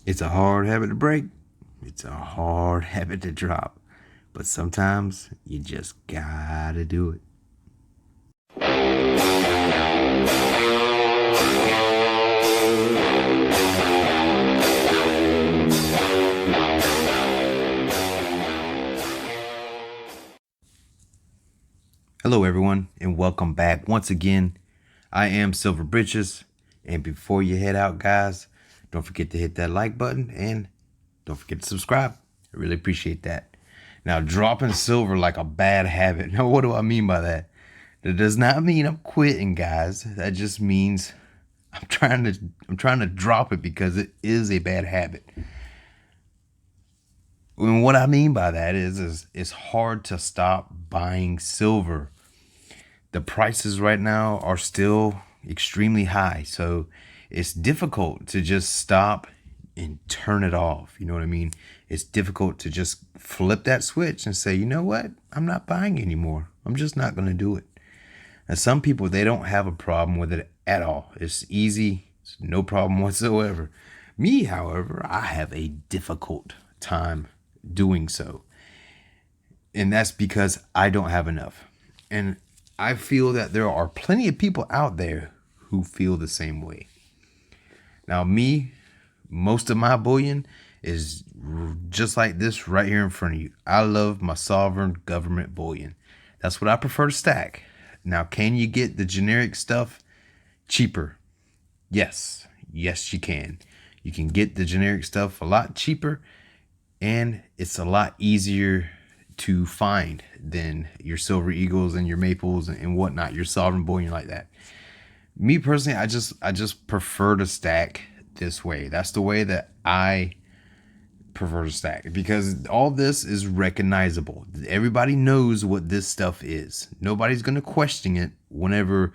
It's a hard habit to break. It's a hard habit to drop. But sometimes you just gotta do it. Hello, everyone, and welcome back once again. I am Silver Britches, and before you head out, guys, don't forget to hit that like button and don't forget to subscribe. I really appreciate that. Now, dropping silver like a bad habit. Now, what do I mean by that? That does not mean I'm quitting, guys. That just means I'm trying to drop it because it is a bad habit. And what I mean by that is it's hard to stop buying silver. The prices right now are still extremely high, so it's difficult to just stop and turn it off. You know what I mean? It's difficult to just flip that switch and say, you know what? I'm not buying anymore. I'm just not going to do it. And some people, they don't have a problem with it at all. It's easy. It's no problem whatsoever. Me, however, I have a difficult time doing so. And that's because I don't have enough. And I feel that there are plenty of people out there who feel the same way. Now, me, most of my bullion is just like this right here in front of you. I love my sovereign government bullion. That's what I prefer to stack. Now, can you get the generic stuff cheaper? Yes, you can. You can get the generic stuff a lot cheaper, and it's a lot easier to find than your silver eagles and your maples and whatnot, your sovereign bullion like that. Me personally, I just prefer to stack this way. That's the way that I prefer to stack, because all this is recognizable. Everybody knows what this stuff is. Nobody's going to question it whenever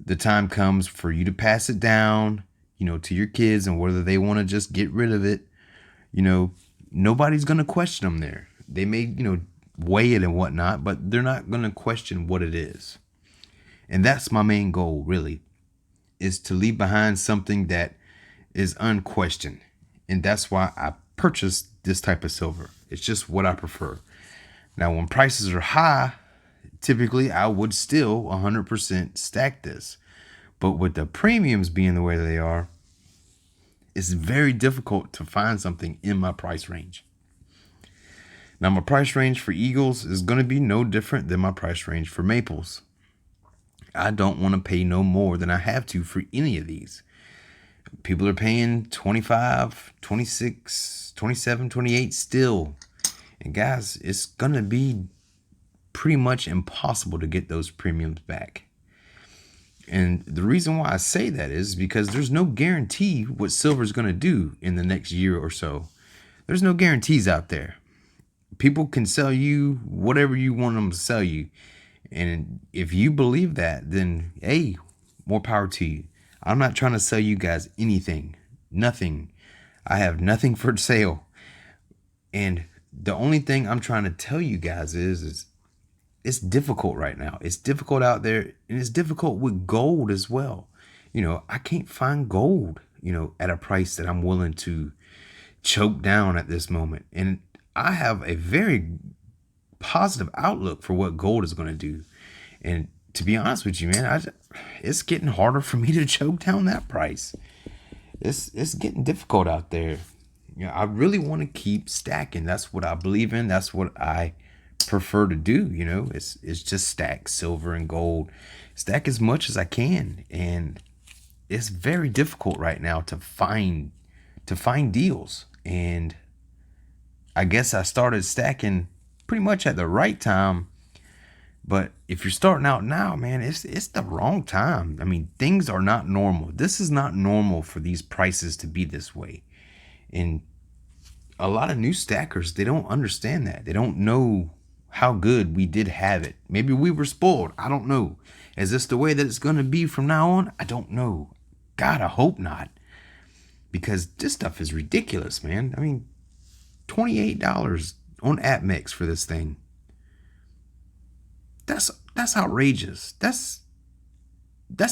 the time comes for you to pass it down, to your kids, and whether they want to just get rid of it. Nobody's going to question them there. They may, weigh it and whatnot, but they're not going to question what it is. And that's my main goal, really, is to leave behind something that is unquestioned. And that's why I purchased this type of silver. It's just what I prefer. Now, when prices are high, typically I would still 100% stack this. But with the premiums being the way they are, it's very difficult to find something in my price range. Now, my price range for eagles is going to be no different than my price range for maples. I don't want to pay no more than I have to for any of these. People are paying 25, 26, 27, 28 still. And guys, it's going to be pretty much impossible to get those premiums back. And the reason why I say that is because there's no guarantee what silver is going to do in the next year or so. There's no guarantees out there. People can sell you whatever you want them to sell you. And if you believe that, then, hey, more power to you. I'm not trying to sell you guys anything. Nothing. I have nothing for sale. And the only thing I'm trying to tell you guys is it's difficult right now. It's difficult out there, and it's difficult with gold as well. I can't find gold, at a price that I'm willing to choke down at this moment. And I have a very positive outlook for what gold is going to do. And to be honest with you, man, it's getting harder for me to choke down that price. It's getting difficult out there. I really want to keep stacking. That's what I believe in. That's what I prefer to do. It's just stack silver and gold, stack as much as I can. And it's very difficult right now to find deals. And I guess I started stacking pretty much at the right time. But if you're starting out now, man, it's the wrong time. I mean, things are not normal. This is not normal for these prices to be this way. And a lot of new stackers, they don't understand that. They don't know how good we did have it. Maybe we were spoiled. I don't know. Is this the way that it's going to be from now on? I don't know. God, I hope not. Because this stuff is ridiculous, man. I mean, $28 on AppMex for this thing. That's outrageous. That's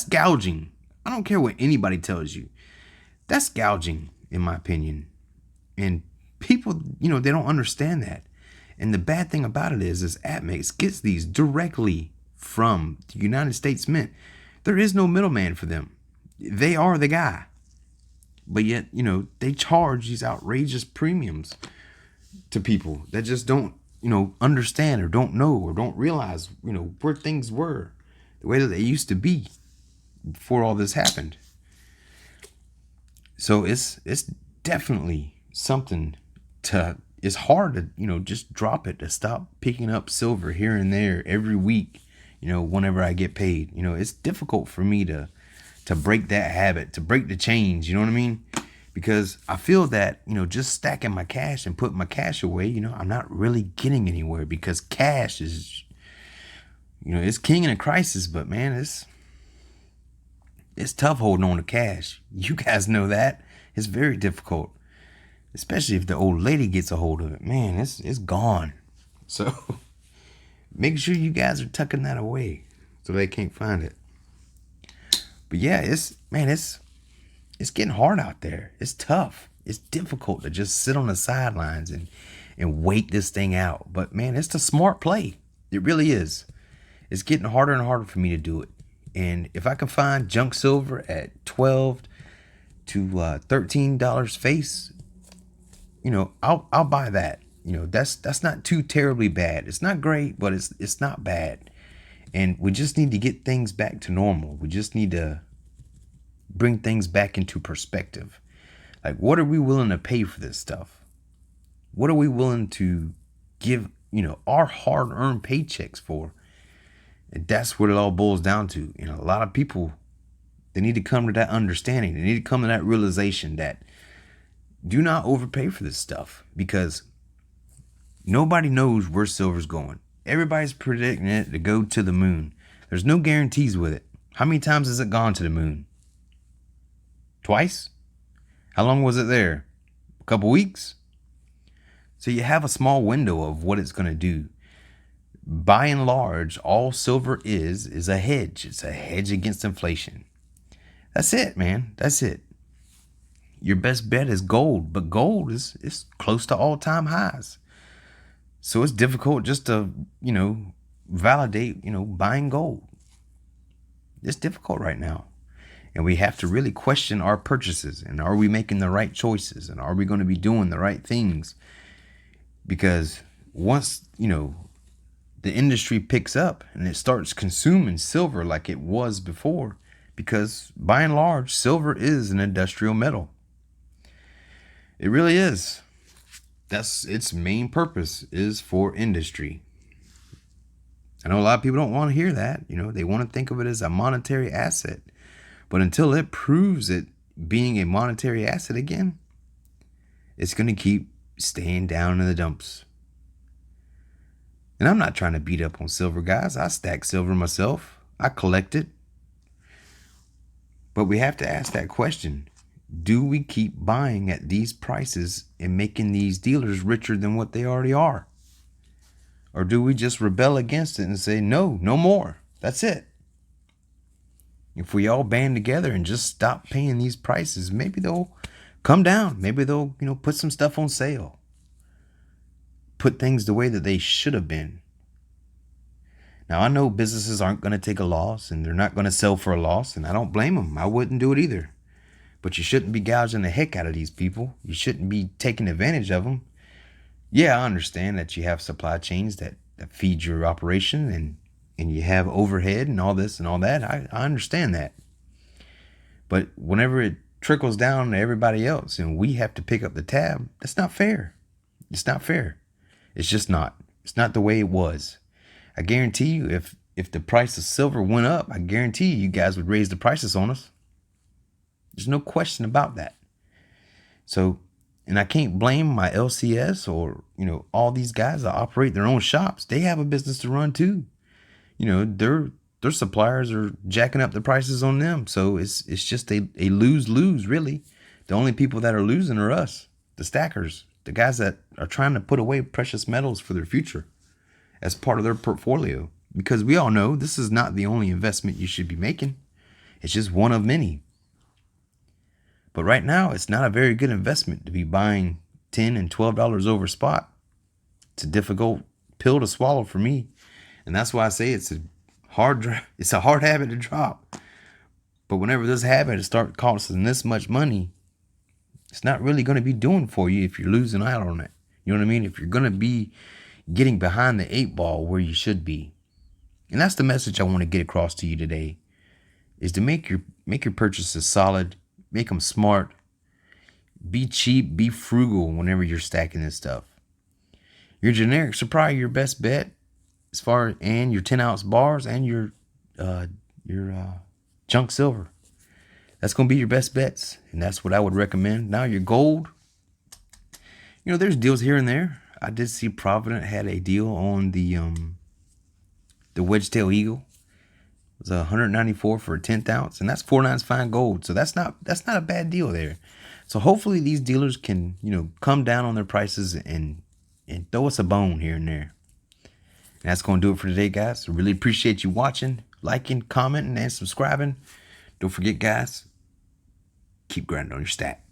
gouging. I don't care what anybody tells you. That's gouging, in my opinion. And people, they don't understand that. And the bad thing about it is Atmex gets these directly from the United States Mint. There is no middleman for them. They are the guy. But yet, they charge these outrageous premiums to people that just don't, understand or don't know or don't realize, where things were, the way that they used to be before all this happened. So it's definitely something it's hard to, just drop it, to stop picking up silver here and there every week, whenever I get paid. It's difficult for me to break that habit, to break the change, you know what I mean? Because I feel that, just stacking my cash and putting my cash away, I'm not really getting anywhere, because cash is, it's king in a crisis. But man, it's tough holding on to cash. You guys know that. It's very difficult, especially if the old lady gets a hold of it. Man, it's gone. So make sure you guys are tucking that away so they can't find it. But yeah, it's getting hard out there. It's tough. It's difficult to just sit on the sidelines and wait this thing out. But man, it's the smart play. It really is. It's getting harder and harder for me to do it. And if I can find junk silver at $12 to $13 face, I'll buy that. That's not too terribly bad. It's not great, but it's not bad. And we just need to get things back to normal. We just need to bring things back into perspective. Like, what are we willing to pay for this stuff? What are we willing to give, our hard-earned paychecks for? And that's what it all boils down to. A lot of people, they need to come to that understanding. They need to come to that realization that do not overpay for this stuff, because nobody knows where silver's going. Everybody's predicting it to go to the moon. There's no guarantees with it. How many times has it gone to the moon? Twice? How long was it there? A couple weeks? So you have a small window of what it's going to do. By and large, all silver is a hedge. It's a hedge against inflation. That's it, man. That's it. Your best bet is gold, but gold is close to all-time highs. So it's difficult just to, validate, buying gold. It's difficult right now. And we have to really question our purchases. And are we making the right choices? And are we going to be doing the right things? Because once, the industry picks up and it starts consuming silver like it was before, because by and large, silver is an industrial metal. It really is. That's its main purpose, is for industry. I know a lot of people don't want to hear that. They want to think of it as a monetary asset. But until it proves it being a monetary asset again, it's going to keep staying down in the dumps. And I'm not trying to beat up on silver, guys. I stack silver myself. I collect it. But we have to ask that question. Do we keep buying at these prices and making these dealers richer than what they already are? Or do we just rebel against it and say, no more? That's it. If we all band together and just stop paying these prices, maybe they'll come down. Maybe they'll, put some stuff on sale. Put things the way that they should have been. Now, I know businesses aren't going to take a loss, and they're not going to sell for a loss, and I don't blame them. I wouldn't do it either. But you shouldn't be gouging the heck out of these people. You shouldn't be taking advantage of them. Yeah, I understand that you have supply chains that feed your operation, and you have overhead and all this and all that. I understand that. But whenever it trickles down to everybody else and we have to pick up the tab, that's not fair. It's not fair. It's just not. It's not the way it was. I guarantee you, if the price of silver went up, I guarantee you guys would raise the prices on us. There's no question about that. So, and I can't blame my LCS or, all these guys that operate their own shops. They have a business to run too. Their suppliers are jacking up the prices on them. So it's just a lose-lose, really. The only people that are losing are us, the stackers, the guys that are trying to put away precious metals for their future as part of their portfolio. Because we all know this is not the only investment you should be making. It's just one of many. But right now, it's not a very good investment to be buying $10 and $12 over spot. It's a difficult pill to swallow for me. And that's why I say it's a hard habit to drop. But whenever this habit starts costing this much money, it's not really going to be doing for you if you're losing out on it. You know what I mean? If you're going to be getting behind the 8 ball where you should be. And that's the message I want to get across to you today, is to make your purchases solid, make them smart, be cheap, be frugal whenever you're stacking this stuff. Your generics are probably your best bet and your 10-ounce bars and your junk silver. That's going to be your best bets, and that's what I would recommend. Now your gold, there's deals here and there. I did see Provident had a deal on the Wedgetail Eagle. It was $194 for a 10th ounce, and that's 4/9 fine gold. So that's not a bad deal there. So hopefully these dealers can come down on their prices and throw us a bone here and there. And that's going to do it for today, guys. I really appreciate you watching, liking, commenting, and subscribing. Don't forget, guys, keep grinding on your stack.